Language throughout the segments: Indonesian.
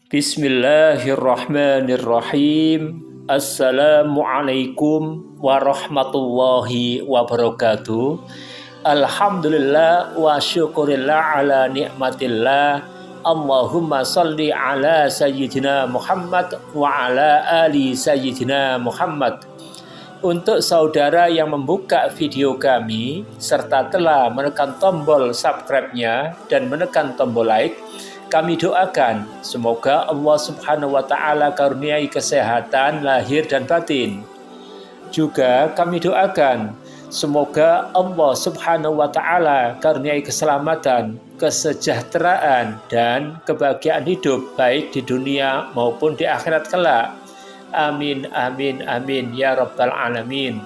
Bismillahirrahmanirrahim. Assalamualaikum warahmatullahi wabarakatuh. Alhamdulillah wa syukurillah ala nikmatillah. Allahumma salli ala sayyidina Muhammad wa ala ali sayyidina Muhammad. Untuk saudara yang membuka video kami serta telah menekan tombol subscribe-nya dan menekan tombol like, kami doakan semoga Allah Subhanahu wa Ta'ala karuniai kesehatan lahir dan batin. Juga kami doakan semoga Allah Subhanahu wa Ta'ala karuniai keselamatan, kesejahteraan, dan kebahagiaan hidup baik di dunia maupun di akhirat kelak. Amin, amin, amin, ya Rabbal Alamin.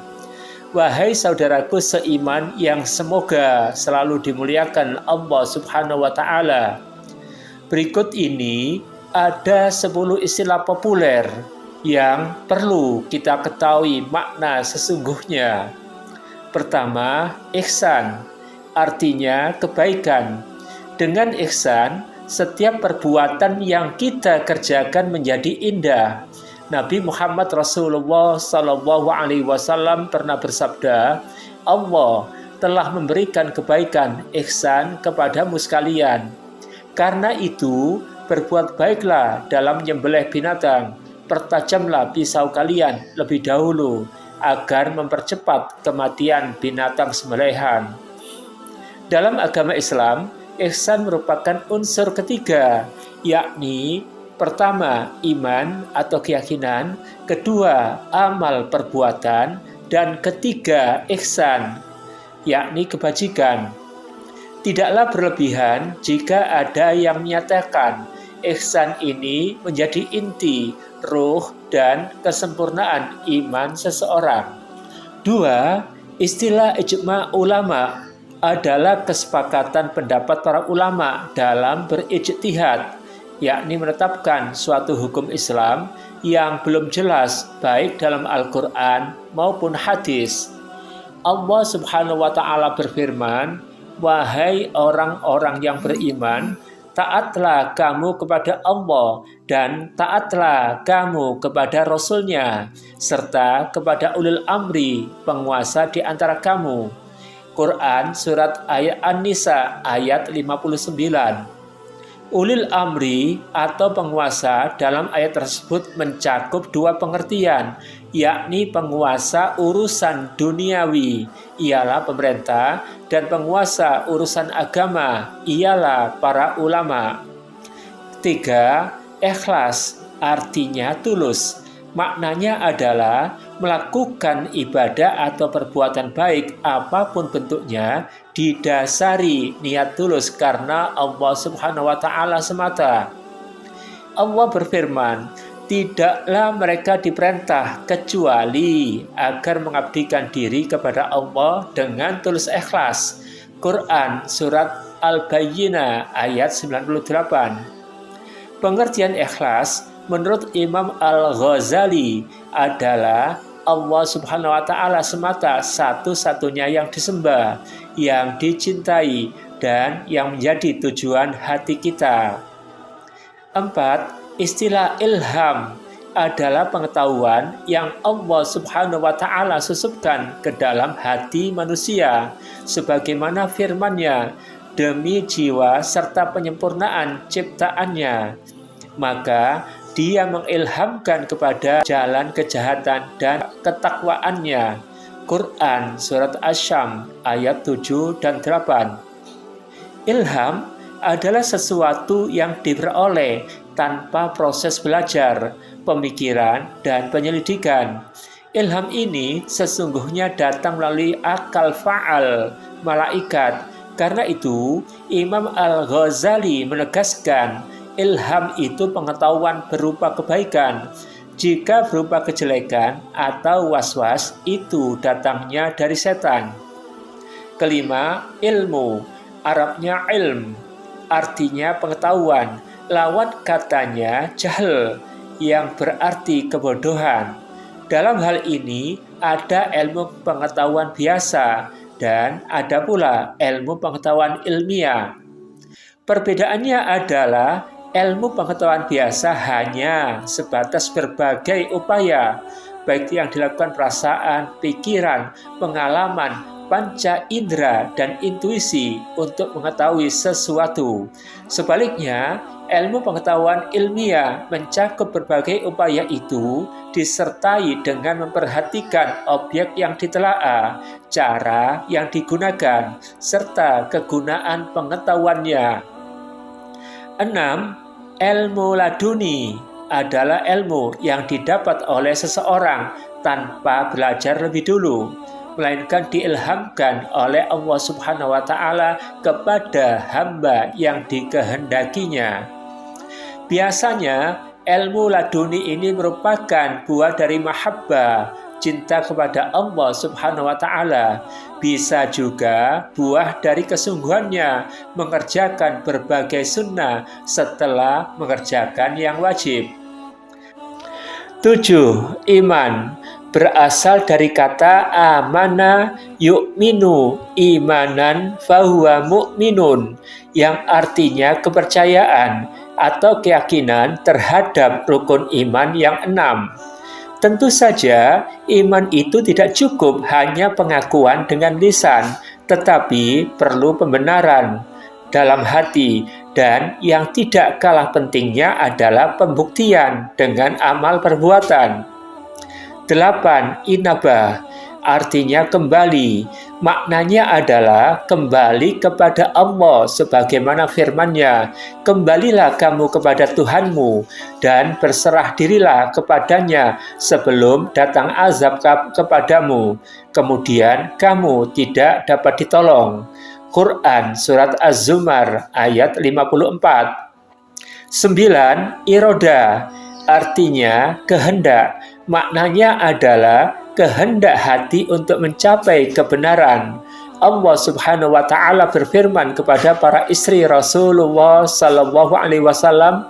Wahai saudaraku seiman yang semoga selalu dimuliakan Allah Subhanahu wa Ta'ala. Berikut ini ada 10 istilah populer yang perlu kita ketahui makna sesungguhnya. Pertama, ihsan, artinya kebaikan. Dengan ihsan, setiap perbuatan yang kita kerjakan menjadi indah. Nabi Muhammad Rasulullah SAW pernah bersabda, Allah telah memberikan kebaikan, ihsan kepadamu sekalian. Karena itu, berbuat baiklah dalam menyembelih binatang, pertajamlah pisau kalian lebih dahulu, agar mempercepat kematian binatang sembelihan. Dalam agama Islam, ihsan merupakan unsur ketiga, yakni pertama, iman atau keyakinan, kedua, amal perbuatan, dan ketiga, ihsan, yakni kebajikan. Tidaklah berlebihan jika ada yang menyatakan ihsan ini menjadi inti, ruh, dan kesempurnaan iman seseorang. Dua, istilah ijma' ulama adalah kesepakatan pendapat para ulama dalam berijtihad, yakni menetapkan suatu hukum Islam yang belum jelas baik dalam Al-Quran maupun hadis. Allah Subhanahu wa Ta'ala berfirman, wahai orang-orang yang beriman, taatlah kamu kepada Allah dan taatlah kamu kepada Rasul-Nya, serta kepada ulil amri, penguasa di antara kamu. Quran Surat An-Nisa ayat 59. Ulil amri atau penguasa dalam ayat tersebut mencakup dua pengertian, yakni penguasa urusan duniawi, ialah pemerintah, dan penguasa urusan agama, ialah para ulama. Tiga, ikhlas, artinya tulus. Maknanya adalah melakukan ibadah atau perbuatan baik apapun bentuknya didasari niat tulus karena Allah Subhanahu wa Ta'ala semata. Allah berfirman, tidaklah mereka diperintah kecuali agar mengabdikan diri kepada Allah dengan tulus ikhlas. Quran Surat Al-Bayyinah ayat 98. Pengertian ikhlas menurut Imam Al-Ghazali adalah Allah Subhanahu wa Ta'ala semata satu-satunya yang disembah, yang dicintai, dan yang menjadi tujuan hati kita. 4. Istilah ilham adalah pengetahuan yang Allah Subhanahu wa Ta'ala susupkan ke dalam hati manusia, sebagaimana firman-Nya, demi jiwa serta penyempurnaan ciptaannya. Maka Dia mengilhamkan kepada jalan kejahatan dan ketakwaannya. Quran Surat Asy-Syams ayat 7 dan 8. Ilham adalah sesuatu yang diperoleh tanpa proses belajar, pemikiran, dan penyelidikan. Ilham ini sesungguhnya datang melalui akal fa'al, malaikat. Karena itu, Imam Al-Ghazali menegaskan, ilham itu pengetahuan berupa kebaikan. Jika berupa kejelekan atau was-was, itu datangnya dari setan. Kelima, ilmu. Arabnya ilm, artinya pengetahuan. Lawan katanya jahl, yang berarti kebodohan. Dalam hal ini, ada ilmu pengetahuan biasa dan ada pula ilmu pengetahuan ilmiah. Perbedaannya adalah Ilmu pengetahuan biasa hanya sebatas berbagai upaya, baik yang dilakukan perasaan, pikiran, pengalaman, panca indera, dan intuisi untuk mengetahui sesuatu. Sebaliknya, ilmu pengetahuan ilmiah mencakup berbagai upaya itu disertai dengan memperhatikan objek yang ditelaah, cara yang digunakan, serta kegunaan pengetahuannya. 6. Ilmu laduni adalah ilmu yang didapat oleh seseorang tanpa belajar lebih dulu, melainkan diilhamkan oleh Allah Subhanahu wa Ta'ala kepada hamba yang dikehendakinya. Biasanya, ilmu laduni ini merupakan buah dari mahabbah, cinta kepada Allah Subhanahu wa Ta'ala. Bisa juga buah dari kesungguhannya mengerjakan berbagai sunnah setelah mengerjakan yang wajib. 7. Iman berasal dari kata amana yu'minu imanan fahuwa mu'minun, yang artinya kepercayaan atau keyakinan terhadap rukun iman yang 6. Tentu saja, iman itu tidak cukup hanya pengakuan dengan lisan, tetapi perlu pembenaran dalam hati, dan yang tidak kalah pentingnya adalah pembuktian dengan amal perbuatan. 8. Inabah artinya kembali. Maknanya adalah kembali kepada Allah sebagaimana firman-Nya, "Kembalilah kamu kepada Tuhanmu dan berserah dirilah kepadanya sebelum datang azab kepadamu, kemudian kamu tidak dapat ditolong." Quran Surat Az-Zumar ayat 54. 9. Iroda artinya kehendak. Maknanya adalah kehendak hati untuk mencapai kebenaran. Allah Subhanahu wa Ta'ala berfirman kepada para istri Rasulullah Sallallahu Alaihi Wasallam,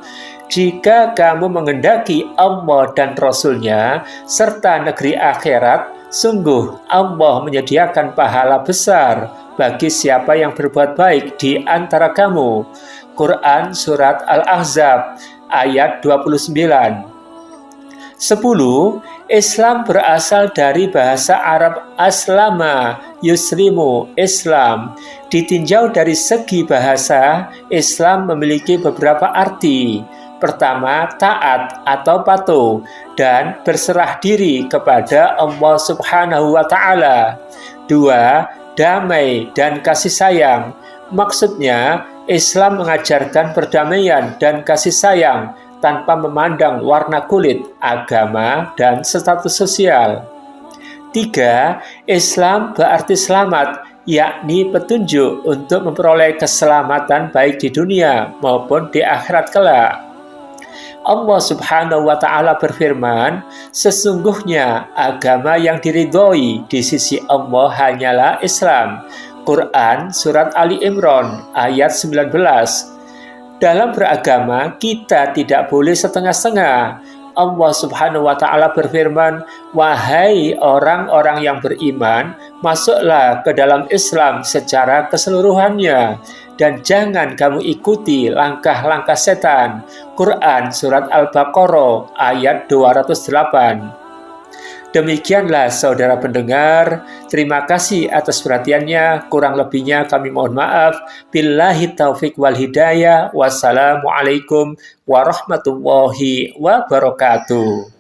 "Jika kamu menghendaki Allah dan Rasul-Nya serta negeri akhirat, sungguh Allah menyediakan pahala besar bagi siapa yang berbuat baik di antara kamu." Quran Surat Al-Ahzab ayat 29. 10. Islam berasal dari bahasa Arab aslama, yuslimu, Islam. Ditinjau dari segi bahasa, Islam memiliki beberapa arti. Pertama, taat atau patuh dan berserah diri kepada Allah Subhanahu wa Ta'ala. 2. Damai dan kasih sayang. Maksudnya, Islam mengajarkan perdamaian dan kasih sayang tanpa memandang warna kulit, agama, dan status sosial. 3. Islam berarti selamat, yakni petunjuk untuk memperoleh keselamatan baik di dunia maupun di akhirat kelak. Allah Subhanahu wa Ta'ala berfirman, "Sesungguhnya agama yang diridhoi di sisi Allah hanyalah Islam." Quran Surat Ali Imran ayat 19. Dalam beragama, kita tidak boleh setengah-setengah. Allah Subhanahu wa Ta'ala berfirman, "Wahai orang-orang yang beriman, masuklah ke dalam Islam secara keseluruhannya, dan jangan kamu ikuti langkah-langkah setan." Quran Surat Al-Baqarah ayat 208. Demikianlah saudara pendengar, terima kasih atas perhatiannya, kurang lebihnya kami mohon maaf. Billahi taufik wal hidayah, wassalamualaikum warahmatullahi wabarakatuh.